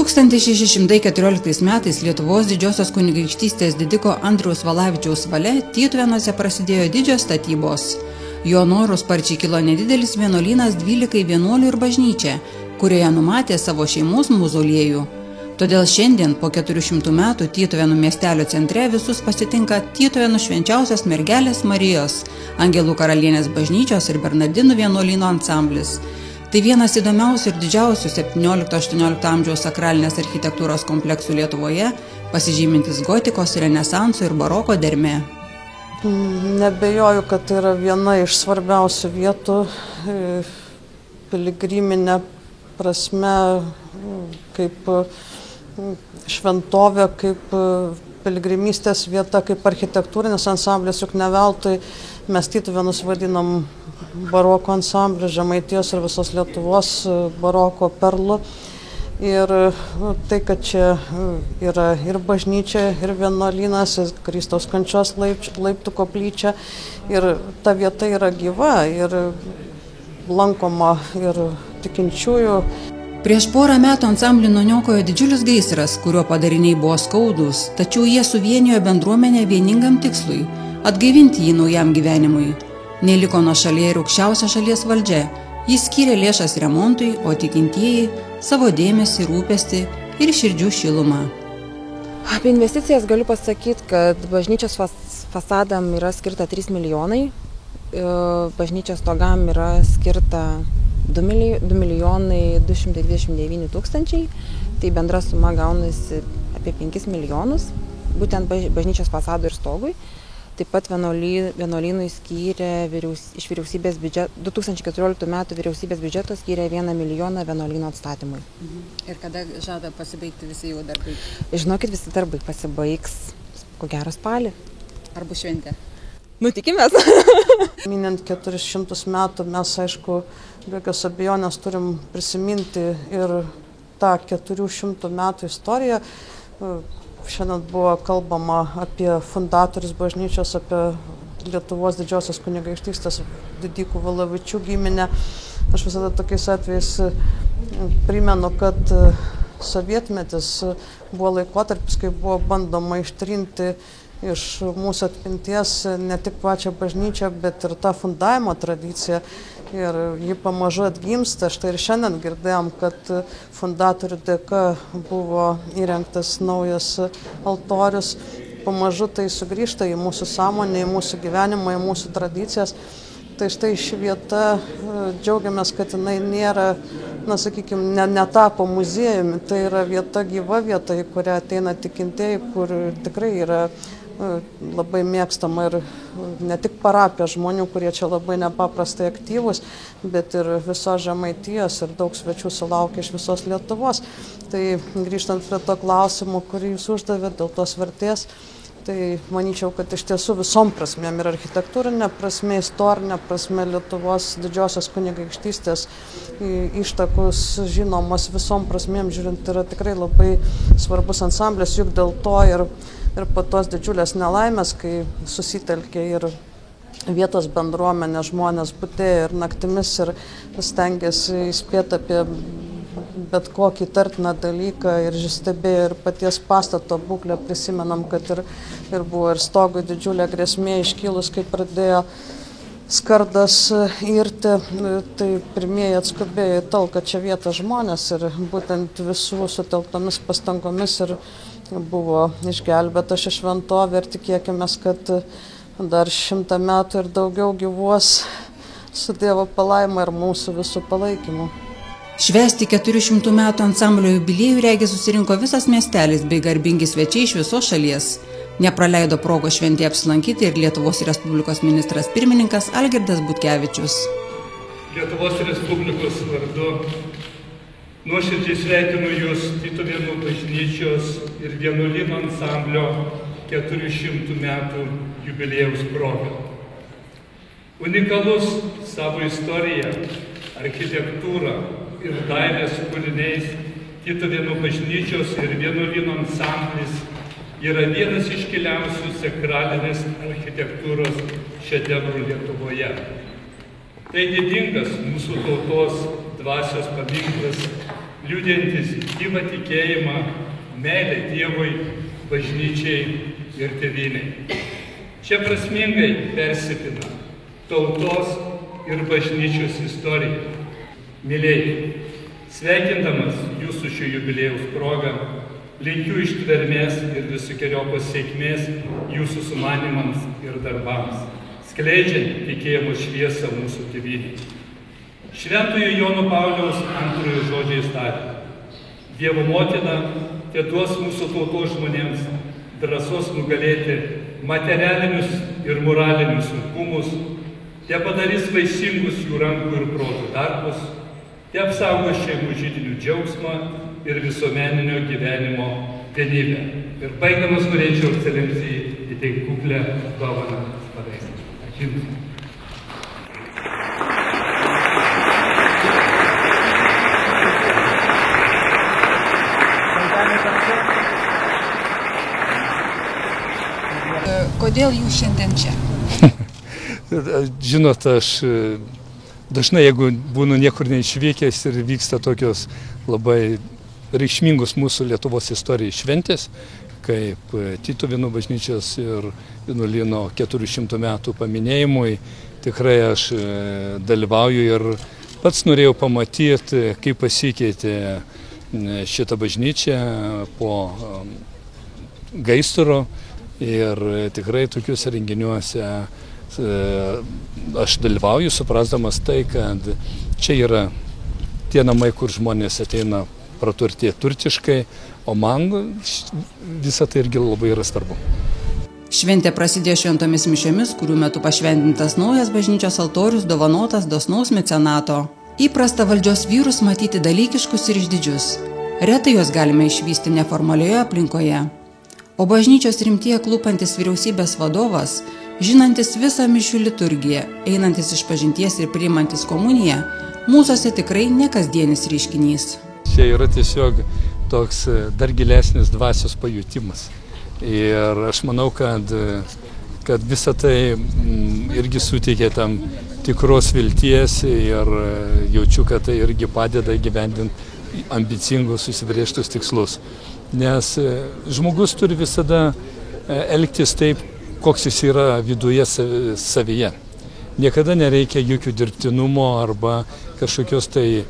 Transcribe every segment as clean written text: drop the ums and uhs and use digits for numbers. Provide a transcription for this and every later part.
1614 metais Lietuvos didžiosios kunigaikštystės didiko Andriaus Valavičiaus valia Tytuvėnuose prasidėjo didžios statybos. Jo noru sparčiai kilo nedidelis vienuolynas 12 vienuolių ir bažnyčia, kurioje numatė savo šeimos mauzoliejų. Todėl šiandien po 400 metų Tytuvėnų miestelio centre visus pasitinka Tytuvėnų švenčiausios mergelės Marijos, Angelų karalienės bažnyčios ir Bernardinų vienuolyno ansamblis. Tai vienas įdomiausių ir didžiausių 17-18 amžiaus sakralinės architektūros kompleksų Lietuvoje, pasižymintis gotikos, renesanso ir baroko dermė. Nebejoju, kad tai yra viena iš svarbiausių vietų piligriminė prasme, kaip šventovė, kaip piligrimystės vieta, kaip architektūrinis ansamblis, juk ne veltui mes Tytuvėnus vadinam baroko ansambliu, Žemaitijos ir visos Lietuvos baroko perlu. Ir tai, kad čia yra ir bažnyčia, ir vienuolynas, ir Kristaus kančios laiptų koplyčia, ir ta vieta yra gyva, ir lankoma ir tikinčiųjų. Prieš porą metų ansamblį nuniokojo didžiulis gaisras, kurio padariniai buvo skaudūs, tačiau jie suvienijo bendruomenę vieningam tikslui – atgaivinti jį naujam gyvenimui. Neliko nuošalė ir aukščiausia šalies valdžia. Jis skyrė lėšas remontui, o tikintieji savo dėmesį, rūpestį ir širdžių šilumą. Apie investicijas galiu pasakyti, kad bažnyčios fasadam yra skirta 3 milijonai, bažnyčios stogam yra skirta 2 milijonai 229 tūkstančiai, tai bendra suma gaunasi apie 5 milijonus, būtent bažnyčios fasadų ir stogui. Taip pat vienuolynui skyrė iš vyriausybės biudžeto, 2014 metų vyriausybės biudžeto skyrė 1 milijoną vienuolyno atstatymui. Ir kada žada pasibaigti visi jau darbai? Žinokit, visi darbai pasibaigs, ko gero spalį. Ar bus šventė? Tikimės. Minint 400 metų mes, aišku, be jokios abejonės turim prisiminti ir tą 400 metų istoriją. Šiandien buvo kalbama apie fundatorius bažnyčios, apie Lietuvos didžiosios kunigaikštystės didikų Valavičių giminę. Aš visada tokiais atvejais primenu, kad sovietmetis buvo laikotarpis, kai buvo bandoma ištrinti iš mūsų atminties ne tik pačią bažnyčią, bet ir tą fundavimo tradiciją. Ir ji pamažu atgimsta. Štai ir šiandien girdėjom, kad fundatorių dėka buvo įrengtas naujas altorius. Pamažu tai sugrįžta į mūsų sąmonę, į mūsų gyvenimą, į mūsų tradicijas. Tai štai ši vieta, džiaugiamės, kad jinai nėra, netapo muziejumi. Tai yra vieta, gyva vieta, į kurią ateina tikintieji, kur tikrai yra labai mėgstama ir ne tik parapija žmonių, kurie čia labai nepaprastai aktyvus, bet ir visos Žemaitijos ir daug svečių sulaukia iš visos Lietuvos. Tai grįžtant prie to klausimo, kurį jūs uždavėte dėl tos vertės, tai manyčiau, kad iš tiesų visom prasmėm ir architektūrinė prasme, istorinė prasme Lietuvos didžiosios kunigaikštystės ištakos žinomos visom prasmėm žiūrint yra tikrai labai svarbus ansamblis, juk dėl to ir po tos didžiulės nelaimės, kai susitelkė ir vietos bendruomenė, žmonės budėjo ir naktimis ir stengiasi įspėti apie bet kokį įtartiną dalyką ir stebėjo ir paties pastato būklę. Prisimenam, kad ir buvo ir stogui didžiulė grėsmė iškilus, kai pradėjo skardas irti, tai pirmieji atskubėjo į talką čia vietą žmonės ir būtent visų sutelktomis pastangomis ir buvo išgelbėta ši šventovė ir tikėkime, kad dar 100 metų ir daugiau gyvuos su Dievo palaima ir mūsų visų palaikymu. Švęsti 400 metų ansamblio jubiliejų regis susirinko visas miestelis bei garbingi svečiai iš visos šalies. Nepraleido progos šventėje apsilankyti ir Lietuvos Respublikos ministras pirmininkas Algirdas Butkevičius. Lietuvos Respublikos vardu nuoširdžiai sveikinu Jūs Tytuvėnų bažnyčios ir vienuolyno ansamblio 400 metų jubiliejaus proga. Unikalus savo istoriją, architektūrą ir dailės kūriniais Tytuvėnų bažnyčios ir vienuolyno ansamblis yra vienas iškiliausių sakralinės architektūros šedevrų Lietuvoje. Tai didingas mūsų tautos dvasios paminklas, liudijantis gyvą tikėjimą, meilę Dievui, bažnyčiai ir tėvynei. Čia prasmingai persipina tautos ir bažnyčios istorija. Mylėjai, sveikindamas jūsų šio jubiliejaus progą, linkiu ištvermės ir visokeriopos sėkmės jūsų sumanimams ir darbams, skleidžiant tikėjimo šviesą mūsų tėvynei. Šventojo Jono Pauliaus antrojo žodžiais taria: Dievo motina teduos mūsų tautos žmonėms drąsos nugalėti materialinius ir moralinius sunkumus, te padarys vaisingus jų rankų ir protų darbus, te apsaugos šeimų židinių džiaugsmą ir visuomeninio gyvenimo vienybę. Ir baigdamas norėčiau ekscelencijai įteikti kuklę dovaną paveikslą. Ačiū Jums. Kodėl jūs šiandien čia? Žinot, aš dažnai, jeigu būnu niekur neišvykęs ir vyksta tokios labai reikšmingos mūsų Lietuvos istorijai šventės, kaip Tytuvėnų bažnyčios ir vienuolyno 400 metų paminėjimui, tikrai aš dalyvauju ir pats norėjau pamatyti, kaip pasikeitė šitą bažnyčią po gaisro. Ir tikrai tokiuose renginiuose aš dalyvauju, suprasdamas tai, kad čia yra tie namai, kur žmonės ateina praturtėti turtiškai, o man visą tai irgi labai yra svarbu. Šventė prasidėjo šventomis mišiomis, kurių metu pašventintas naujas bažnyčios altorius dovanotas dosnaus mecenato. Įprasta valdžios vyrus matyti dalykiškus ir išdidžius. Retai juos galime išvysti neformalioje aplinkoje. O bažnyčios rimtyje klūpantis vyriausybės vadovas, žinantis visą mišių liturgiją, einantis išpažinties ir priimantis komuniją, mūsuose tikrai nekasdienis reiškinys. Čia yra tiesiog toks dar gilesnis dvasios pajutimas. Ir aš manau, kad visa tai irgi suteikia tam tikros vilties ir jaučiu, kad tai irgi padeda įgyvendinti ambicingus susibrėžtus tikslus. Nes žmogus turi visada elgtis taip, koks jis yra viduje savyje. Niekada nereikia jokių dirbtinumo arba kažkokios tai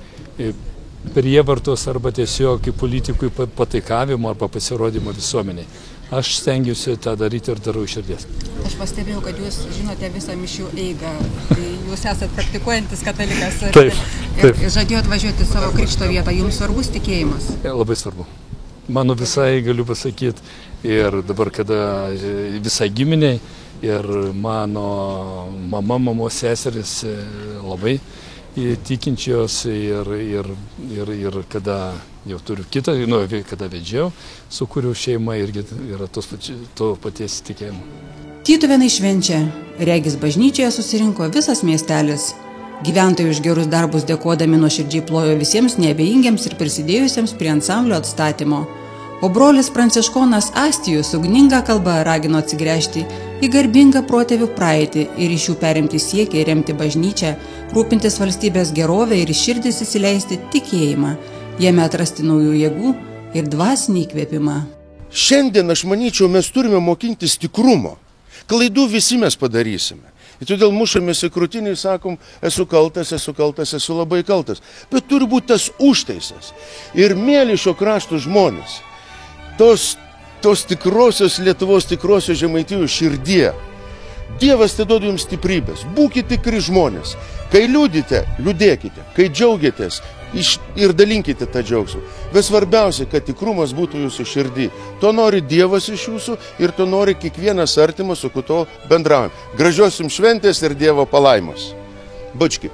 prievartos arba tiesiog politikui pataikavimo arba pasirodymo visuomeniai. Aš stengiuosi tą daryti ir darau iš širdies. Aš pastebėjau, kad jūs žinote visą mišių eigą. Tai jūs esate praktikuojantis katalikas. Taip. Ir žadėjot važiuoti savo krikšto vietą. Jums svarbus tikėjimas? Labai svarbu. Mano visai, galiu pasakyti, ir dabar, kada visai giminiai, ir mano mama, mamos seseris labai tikinčios ir kada jau turiu kitą, kada vedžiau, sukūriau šeimą irgi yra to paties tikėjimo. Tytuvėnai švenčia. Regis bažnyčioje susirinko visas miestelis. Gyventojai už gerus darbus dėkodami nuoširdžiai plojo visiems neabejingiems ir prisidėjusiems prie ansamblio atstatymo. O brolis pranciškonas Astijus ugninga kalba ragino atsigręžti į garbingą protėvių praeitį ir iš jų perimti siekį remti bažnyčią, rūpintis valstybės gerovę ir iš širdis įsileisti tikėjimą, jame atrasti naujų jėgų ir dvasinį įkvėpimą. Šiandien, aš manyčiau, mes turime mokintis tikrumo. Klaidų visi mes padarysime. Ir todėl mušamės į krūtinį ir sakom, esu kaltas, esu labai kaltas. Bet turi būti tas užtaisas. Ir mėly šio krašto žmonės, tos tikrosios Lietuvos, tikrosios Žemaitijos širdie. Dievas te duoda jums stiprybės. Būkite tikri žmonės. Kai liūdite, liūdėkite. Kai džiaugiatės ir dalinkite tą džiaugsmą. Bet svarbiausia, kad tikrumas būtų jūsų širdį. To nori Dievas iš jūsų ir to nori kiekvienas artimas, su kuo bendraujam. Gražios jums šventės ir Dievo palaimos. Bački.